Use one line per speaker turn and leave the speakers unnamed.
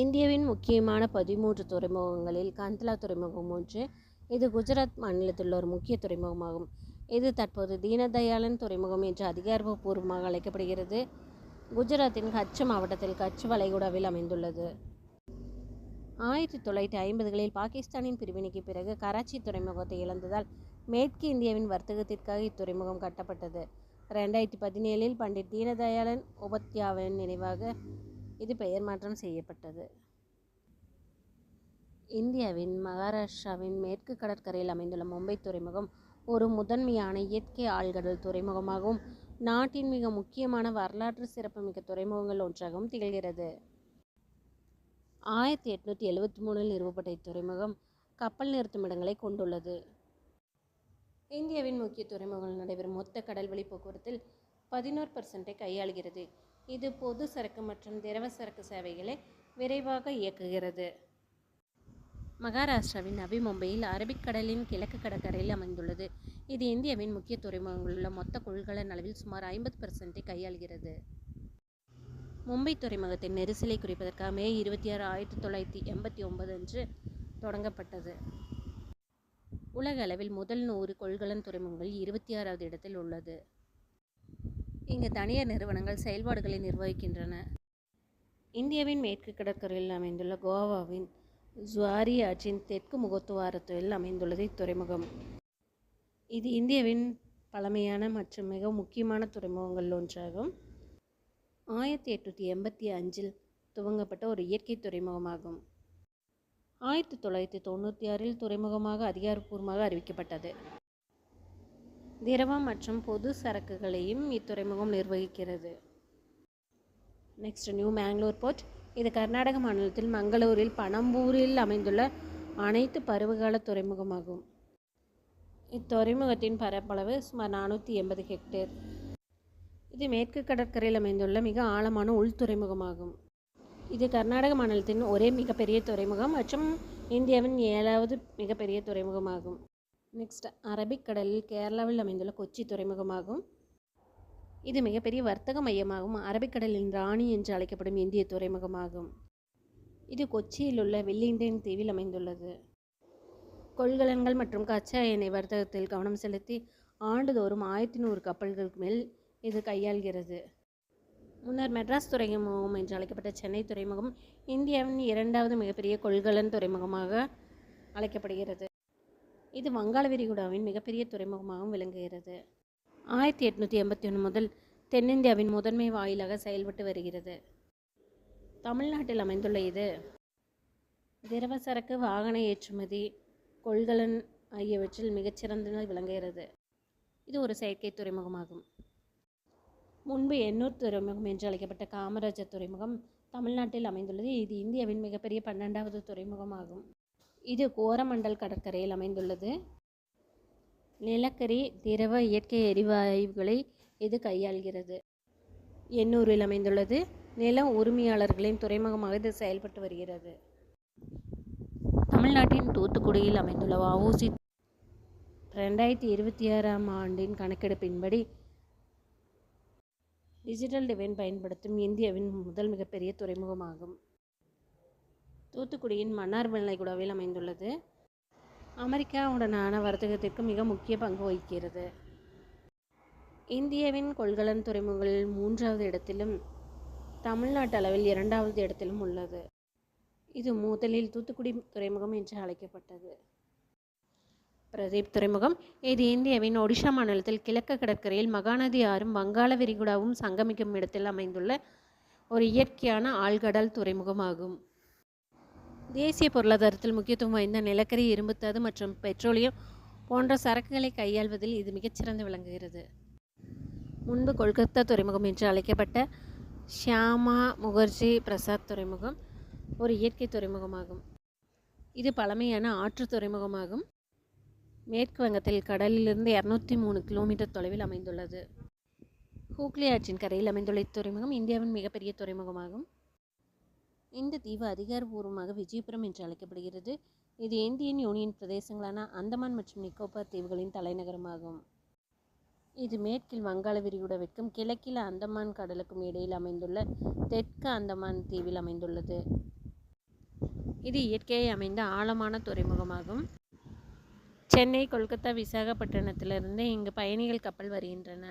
இந்தியாவின் முக்கியமான 13 துறைமுகங்களில் கந்தலா துறைமுகம் ஒன்று. இது குஜராத் மாநிலத்தில் உள்ள ஒரு முக்கிய துறைமுகமாகும். இது தற்போது தீனதயாளன் துறைமுகம் என்று அதிகாரப்பூர்வமாக அழைக்கப்படுகிறது. குஜராத்தின் கட்ச் மாவட்டத்தில் கட்ச் வளைகுடாவில் அமைந்துள்ளது. 1950களில் பாகிஸ்தானின் பிரிவினைக்கு பிறகு கராச்சி துறைமுகத்தை இழந்ததால் மேற்கு இந்தியாவின் வர்த்தகத்திற்காக இத்துறைமுகம் கட்டப்பட்டது. 2017இல் பண்டிட் தீனதயாளன் உபாத்யாயாவின் நினைவாக இது பெயர் மாற்றம் செய்யப்பட்டது. இந்தியாவின் மகாராஷ்டிராவின் மேற்கு கடற்கரையில் அமைந்துள்ள மும்பை துறைமுகம் ஒரு முதன்மையான இயற்கை ஆழ்கடல் துறைமுகமாகவும் நாட்டின் மிக முக்கியமான வரலாற்று சிறப்புமிக்க துறைமுகங்கள் ஒன்றாகவும் திகழ்கிறது. 1873இல் நிறுவப்பட்ட இத்துறைமுகம் கப்பல் நிறுத்துமிடங்களை கொண்டுள்ளது. இந்தியாவின் முக்கிய துறைமுகங்கள் நடைபெறும் மொத்த கடல்வழி போக்குவரத்தில் 11% கையாளுகிறது. இது பொது சரக்கு மற்றும் திரவ சரக்கு சேவைகளை விரைவாக இயக்குகிறது. மகாராஷ்டிராவின் நவி மும்பையில் அரபிக்கடலின் கிழக்கு கடற்கரையில் அமைந்துள்ளது. இது இந்தியாவின் முக்கிய துறைமுகங்களில் உள்ள மொத்த கொள்கலன் அளவில் சுமார் 50% கையாளுகிறது. மும்பை துறைமுகத்தின் நெரிசலை குறைப்பதற்காக மே 26, 1989 அன்று தொடங்கப்பட்டது. உலக அளவில் முதல் 100 கொள்கலன் துறைமுகங்களில் 26வது இடத்தில் உள்ளது. இங்கு தனியார் நிறுவனங்கள் செயல்பாடுகளை நிர்வகிக்கின்றன. இந்தியாவின் மேற்கு கடற்கரையில் அமைந்துள்ள கோவாவின் ஜுவாரி ஆற்றின் தெற்கு முகத்துவாரத்தில் அமைந்துள்ளது இத்துறைமுகம். இது இந்தியாவின் பழமையான மற்றும் மிக முக்கியமான துறைமுகங்களில் ஒன்றாகும். 1885இல் துவங்கப்பட்ட ஒரு இயற்கை துறைமுகமாகும். 1996இல் துறைமுகமாக அதிகாரப்பூர்வமாக அறிவிக்கப்பட்டது. திரவம் மற்றும் பொது சரக்குகளையும் இத்துறைமுகம் நிர்வகிக்கிறது. Next, new Mangalore port. இது கர்நாடக மாநிலத்தில் மங்களூரில் பனம்பூரில் அமைந்துள்ள அனைத்து பருவகால துறைமுகமாகும். இத்துறைமுகத்தின் பரப்பளவு சுமார் 480 ஹெக்டேர். இது மேற்கு கடற்கரையில் அமைந்துள்ள மிக ஆழமான உள் துறைமுகமாகும். இது கர்நாடக மாநிலத்தின் ஒரே மிகப்பெரிய துறைமுகம் மற்றும் இந்தியாவின் 7வது மிகப்பெரிய துறைமுகமாகும். நெக்ஸ்ட், அரபிக்கடலில் கேரளாவில் அமைந்துள்ள கொச்சி துறைமுகமாகும். இது மிகப்பெரிய வர்த்தக மையமாகும் அரபிக்கடலின் ராணி என்று அழைக்கப்படும் இந்திய துறைமுகமாகும். இது கொச்சியில் உள்ள வெல்லிங்டன் தீவில் அமைந்துள்ளது. கொள்கலன்கள் மற்றும் கச்சா எண்ணெய் வர்த்தகத்தில் கவனம் செலுத்தி ஆண்டுதோறும் 1100 கப்பல்களுக்கு மேல் இது கையாள்கிறது. முன்னர் மெட்ராஸ் துறைமுகம் என்று அழைக்கப்பட்ட சென்னை துறைமுகம் இந்தியாவின் 2வது மிகப்பெரிய கொள்கலன் துறைமுகமாக அழைக்கப்படுகிறது. இது வங்காள விரிகுடாவின் மிகப்பெரிய துறைமுகமாகவும் விளங்குகிறது. 1881 முதல் தென்னிந்தியாவின் முதன்மை வாயிலாக செயல்பட்டு வருகிறது. தமிழ்நாட்டில் அமைந்துள்ள இது திரவ சரக்கு, வாகன ஏற்றுமதி, கொள்கலன் ஆகியவற்றில் மிகச்சிறந்த விளங்குகிறது. இது ஒரு செயற்கை துறைமுகமாகும். முன்பு எண்ணூர் துறைமுகம் என்று அழைக்கப்பட்ட காமராஜர் துறைமுகம் தமிழ்நாட்டில் அமைந்துள்ளது. இது இந்தியாவின் மிகப்பெரிய 12வது துறைமுகமாகும். இது கோரமண்டல் கடற்கரையில் அமைந்துள்ளது. நிலக்கரி, திரவ இயற்கை எரிவாயுகளை இது கையாள்கிறது. எண்ணூரில் அமைந்துள்ளது. நில உரிமையாளர்களின் துறைமுகமாக இது செயல்பட்டு வருகிறது. தமிழ்நாட்டின் தூத்துக்குடியில் அமைந்துள்ள வ.உ.சி. 2026ஆம் ஆண்டின் கணக்கெடுப்பின்படி டிஜிட்டல் டிவைன் பயன்படுத்தும் இந்தியாவின் முதல் மிகப்பெரிய துறைமுகமாகும். தூத்துக்குடியின் மன்னார் வளைகுடாவில் அமைந்துள்ளது. அமெரிக்காவுடனான வர்த்தகத்திற்கு மிக முக்கிய பங்கு வகிக்கிறது. இந்தியாவின் கொள்கலன் துறைமுகங்களில் 3வது இடத்திலும் தமிழ்நாட்டு அளவில் 2வது இடத்திலும் உள்ளது. இது முதலில் தூத்துக்குடி துறைமுகம் என்று அழைக்கப்பட்டது. பிரதீப் துறைமுகம். இது இந்தியாவின் ஒடிஷா மாநிலத்தில் கிழக்கு கடற்கரையில் மகாநதி ஆறும் வங்காள விரிகுடாவும் சங்கமிக்கும் இடத்தில் அமைந்துள்ள ஒரு இயற்கையான ஆழ்கடல் துறைமுகமாகும். தேசிய பொருளாதாரத்தில் முக்கியத்துவம் வாய்ந்த நிலக்கரி, இரும்புத்தாது மற்றும் பெட்ரோலியம் போன்ற சரக்குகளை கையாள்வதில் இது மிகச்சிறந்து விளங்குகிறது. முன்பு கொல்கத்தா துறைமுகம் என்று அழைக்கப்பட்ட ஷியாமா முகர்ஜி பிரசாத் துறைமுகம் ஒரு இயற்கை துறைமுகமாகும். இது பழமையான ஆற்று துறைமுகமாகும். மேற்கு வங்கத்தில் கடலிலிருந்து 203 கிலோமீட்டர் தொலைவில் அமைந்துள்ளது. ஹூக்ளி ஆற்றின் கரையில் அமைந்துள்ள இத்துறைமுகம் இந்தியாவின் மிகப்பெரிய துறைமுகமாகும். இந்த தீவு அதிகாரப்பூர்வமாக விஜயபுரம் என்று அழைக்கப்படுகிறது. இது இந்தியன் யூனியன் பிரதேசங்களான அந்தமான் மற்றும் நிக்கோபார் தீவுகளின் தலைநகரமாகும். இது மேற்கில் வங்காள விரிகுடாவிற்கும் கிழக்கில் அந்தமான் கடலுக்கும் இடையில் அமைந்துள்ள தெற்கு அந்தமான் தீவில் அமைந்துள்ளது. இது இயற்கையை அமைந்த ஆழமான துறைமுகமாகும். சென்னை, கொல்கத்தா, விசாகப்பட்டினத்திலிருந்து இங்கு பயணிகள் கப்பல் வருகின்றன.